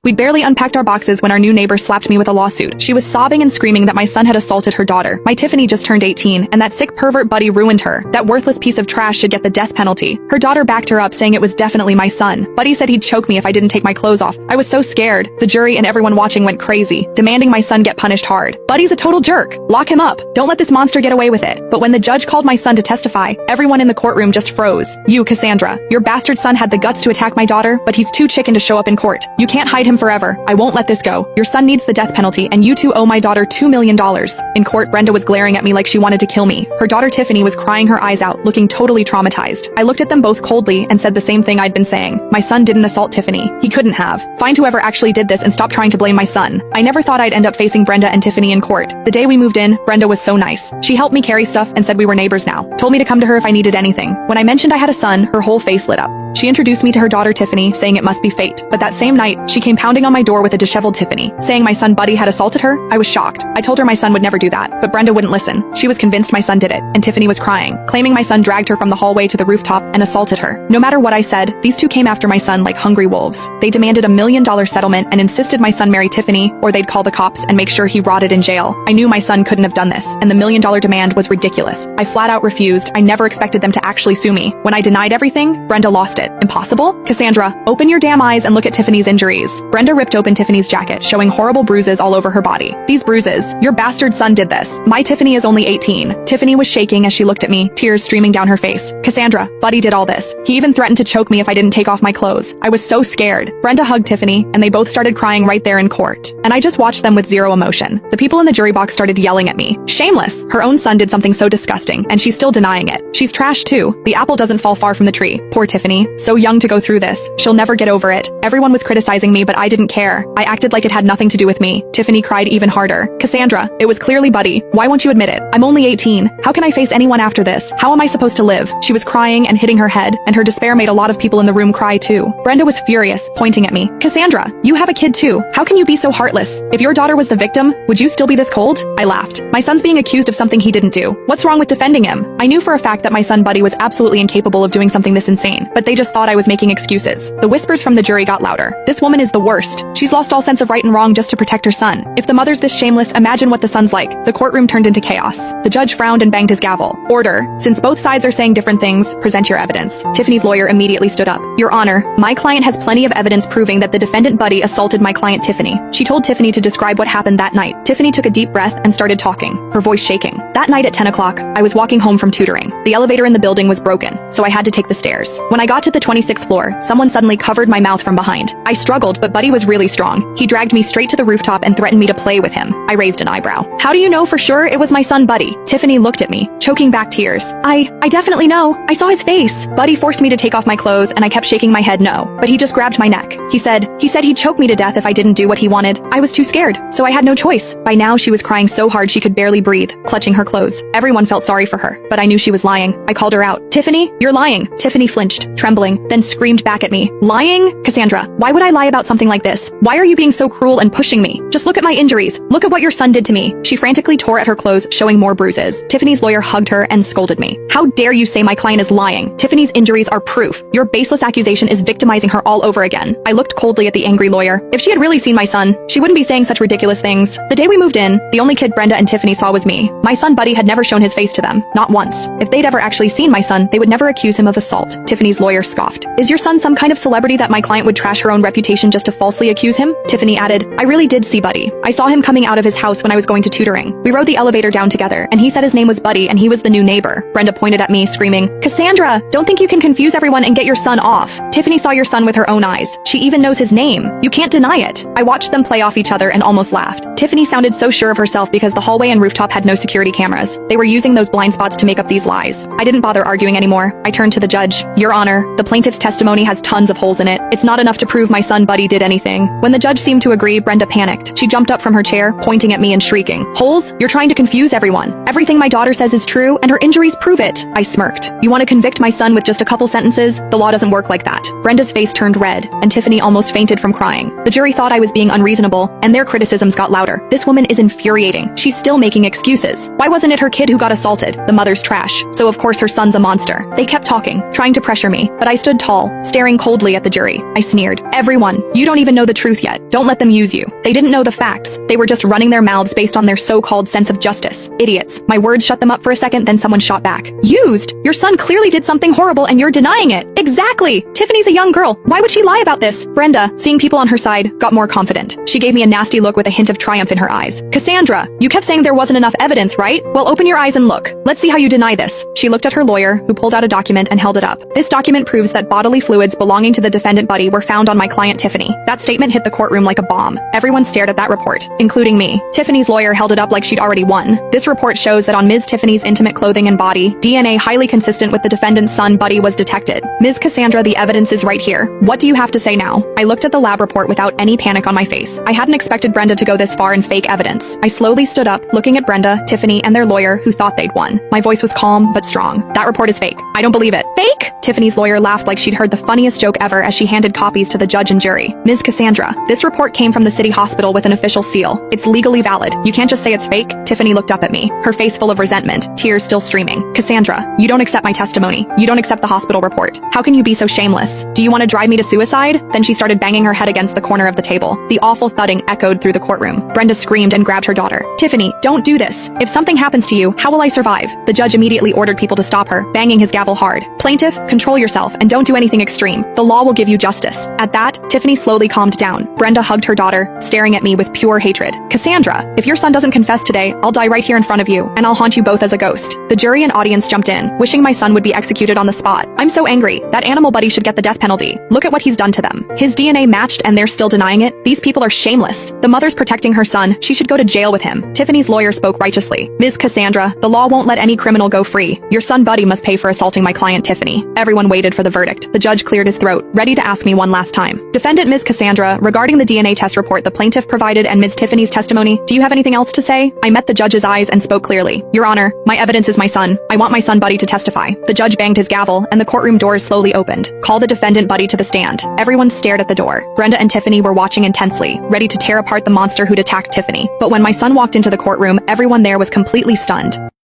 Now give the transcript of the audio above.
We'd barely unpacked our boxes when our new neighbor slapped me with a lawsuit. She was sobbing and screaming that my son had assaulted her daughter. My Tiffany just turned 18, and that sick pervert Buddy ruined her. That worthless piece of trash should get the death penalty. Her daughter backed her up, saying it was definitely my son. Buddy said he'd choke me if I didn't take my clothes off. I was so scared. The jury and everyone watching went crazy, demanding my son get punished hard. Buddy's a total jerk. Lock him up. Don't let this monster get away with it. But when the judge called my son to testify, everyone in the courtroom just froze. You, Cassandra, your bastard son had the guts to attack my daughter, but he's too chicken to show up in court. You can't hide him forever. I won't let this go. Your son needs the death penalty, and you two owe my daughter $2 million. In court, Brenda was glaring at me like she wanted to kill me. Her daughter Tiffany was crying her eyes out, looking totally traumatized. I looked at them both coldly and said the same thing I'd been saying. My son didn't assault Tiffany. He couldn't have. Find whoever actually did this and stop trying to blame my son. I never thought I'd end up facing Brenda and Tiffany in court. The day we moved in, Brenda was so nice. She helped me carry stuff and said we were neighbors now. Told me to come to her if I needed anything. When I mentioned I had a son, her whole face lit up. She introduced me to her daughter Tiffany, saying it must be fate. But that same night, she came pounding on my door with a disheveled Tiffany, saying my son Buddy had assaulted her. I was shocked. I told her my son would never do that, but Brenda wouldn't listen. She was convinced my son did it, and Tiffany was crying, claiming my son dragged her from the hallway to the rooftop and assaulted her. No matter what I said, these two came after my son like hungry wolves. They demanded $1 million settlement and insisted my son marry Tiffany, or they'd call the cops and make sure he rotted in jail. I knew my son couldn't have done this, and the $1 million demand was ridiculous. I flat out refused. I never expected them to actually sue me. When I denied everything, Brenda lost it. Impossible? Cassandra, open your damn eyes and look at Tiffany's injuries. Brenda ripped open Tiffany's jacket, showing horrible bruises all over her body. These bruises, your bastard son did this. My Tiffany is only 18. Tiffany was shaking as she looked at me, tears streaming down her face. Cassandra, Buddy did all this. He even threatened to choke me if I didn't take off my clothes. I was so scared. Brenda hugged Tiffany, and they both started crying right there in court. And I just watched them with zero emotion. The people in the jury box started yelling at me. Shameless! Her own son did something so disgusting, and she's still denying it. She's trash too. The apple doesn't fall far from the tree. Poor Tiffany. So young to go through this. She'll never get over it. Everyone was criticizing me, but I didn't care. I acted like it had nothing to do with me. Tiffany cried even harder. Cassandra, it was clearly Buddy. Why won't you admit it? I'm only 18. How can I face anyone after this? How am I supposed to live? She was crying and hitting her head, and her despair made a lot of people in the room cry too. Brenda was furious, pointing at me. Cassandra, you have a kid too. How can you be so heartless? If your daughter was the victim, would you still be this cold? I laughed. My son's being accused of something he didn't do. What's wrong with defending him? I knew for a fact that my son Buddy was absolutely incapable of doing something this insane, but they just thought I was making excuses. The whispers from the jury got louder. This woman is the worst. She's lost all sense of right and wrong just to protect her son. If the mother's this shameless, imagine what the son's like. The courtroom turned into chaos. The judge frowned and banged his gavel. Order. Since both sides are saying different things, present your evidence. Tiffany's lawyer immediately stood up. Your Honor, my client has plenty of evidence proving that the defendant Buddy assaulted my client Tiffany. She told Tiffany to describe what happened that night. Tiffany took a deep breath and started talking, her voice shaking. That night at 10 o'clock, I was walking home from tutoring. The elevator in the building was broken, so I had to take the stairs. When I got to the 26th floor, someone suddenly covered my mouth from behind. I struggled, but Buddy was really strong. He dragged me straight to the rooftop and threatened me to play with him. I raised an eyebrow. How do you know for sure it was my son Buddy? Tiffany looked at me, choking back tears. I definitely know. I saw his face. Buddy forced me to take off my clothes, and I kept shaking my head no, but he just grabbed my neck. He said he'd choke me to death if I didn't do what he wanted. I was too scared, so I had no choice. By now she was crying so hard she could barely breathe, clutching her clothes. Everyone felt sorry for her, but I knew she was lying. I called her out. Tiffany, you're lying. Tiffany flinched, trembling, then screamed back at me. Lying? Cassandra, why would I lie about something like this? Why are you being so cruel and pushing me? Just look at my injuries. Look at what your son did to me. She frantically tore at her clothes, showing more bruises. Tiffany's lawyer hugged her and scolded me. How dare you say my client is lying? Tiffany's injuries are proof. Your baseless accusation is victimizing her all over again. I looked coldly at the angry lawyer. If she had really seen my son, she wouldn't be saying such ridiculous things. The day we moved in, the only kid Brenda and Tiffany saw was me. My son Buddy had never shown his face to them, not once. If they'd ever actually seen my son, they would never accuse him of assault. Tiffany's lawyer scoffed. Is your son some kind of celebrity that my client would trash her own reputation just to falsely accuse him? Tiffany added, I really did see Buddy. I saw him coming out of his house when I was going to tutoring. We rode the elevator down together, and he said his name was Buddy and he was the new neighbor. Brenda pointed at me, screaming, Cassandra, don't think you can confuse everyone and get your son off. Tiffany saw your son with her own eyes. She even knows his name. You can't deny it. I watched them play off each other and almost laughed. Tiffany sounded so sure of herself because the hallway and rooftop had no security cameras. They were using those blind spots to make up these lies. I didn't bother arguing anymore. I turned to the judge. Your Honor, the plaintiff's testimony has tons of holes in it. It's not enough to prove my son Buddy did anything. When the judge seemed to agree, Brenda panicked. She jumped up from her chair, pointing at me and shrieking. Holes? You're trying to confuse everyone. Everything my daughter says is true, and her injuries prove it. I smirked. You want to convict my son with just a couple sentences? The law doesn't work like that. Brenda's face turned red, and Tiffany almost fainted from crying. The jury thought I was being unreasonable, and their criticisms got louder. daughter. This woman is infuriating. She's still making excuses. Why wasn't it her kid who got assaulted? The mother's trash. So of course her son's a monster. They kept talking, trying to pressure me, but I stood tall, staring coldly at the jury. I sneered. Everyone, you don't even know the truth yet. Don't let them use you. They didn't know the facts. They were just running their mouths based on their so-called sense of justice. Idiots. My words shut them up for a second, then someone shot back. Used? Your son clearly did something horrible and you're denying it. Exactly. Tiffany's a young girl. Why would she lie about this? Brenda, seeing people on her side, got more confident. She gave me a nasty look with a hint of triumph in her eyes. Cassandra, you kept saying there wasn't enough evidence, right? Well, open your eyes and look. Let's see how you deny this. She looked at her lawyer, who pulled out a document and held it up. This document proves that bodily fluids belonging to the defendant Buddy were found on my client Tiffany. That statement hit the courtroom like a bomb. Everyone stared at that report, including me. Tiffany's lawyer held it up like she'd already won. This report shows that on Ms. Tiffany's intimate clothing and body, DNA highly consistent with the defendant's son Buddy was detected. Ms. Cassandra, the evidence is right here. What do you have to say now? I looked at the lab report without any panic on my face. I hadn't expected Brenda to go this far in fake evidence. I slowly stood up, looking at Brenda, Tiffany, and their lawyer, who thought they'd won. My voice was calm, but strong. That report is fake. I don't believe it. Fake? Tiffany's lawyer laughed like she'd heard the funniest joke ever as she handed copies to the judge and jury. Ms. Cassandra, this report came from the city hospital with an official seal. It's legally valid. You can't just say it's fake. Tiffany looked up at me, her face full of resentment, tears still streaming. Cassandra, you don't accept my testimony. You don't accept the hospital report. How can you be so shameless? Do you want to drive me to suicide? Then she started banging her head against the corner of the table. The awful thudding echoed through the courtroom. Brenda screamed and grabbed her daughter. Tiffany, don't do this. If something happens to you, how will I survive? The judge immediately ordered people to stop her, banging his gavel hard. Plaintiff, control yourself and don't do anything extreme. The law will give you justice. At that, Tiffany slowly calmed down. Brenda hugged her daughter, staring at me with pure hatred. Cassandra, if your son doesn't confess today, I'll die right here in front of you, and I'll haunt you both as a ghost. The jury and audience jumped in, wishing my son would be executed on the spot. I'm so angry. That animal Buddy should get the death penalty. Look at what he's done to them. His DNA matched and they're still denying it. These people are shameless. The mother's protecting her son. She should go to jail with him. Tiffany's lawyer spoke righteously. Ms. Cassandra, the law won't let any criminal go free. Your son Buddy must pay for assaulting my client Tiffany. Everyone waited for the verdict. The judge cleared his throat, ready to ask me one last time. Defendant Ms. Cassandra, regarding the DNA test report the plaintiff provided and Ms. Tiffany's testimony, do you have anything else to say? I met the judge's eyes and spoke clearly. Your Honor, my evidence is my son. I want my son Buddy to testify. The judge banged his gavel, and the courtroom doors slowly opened. Call the defendant Buddy to the stand. Everyone stared at the door. Brenda and Tiffany were watching intensely, ready to tear apart the monster who'd attacked Tiffany. But when my son walked into the courtroom, everyone there was completely stunned.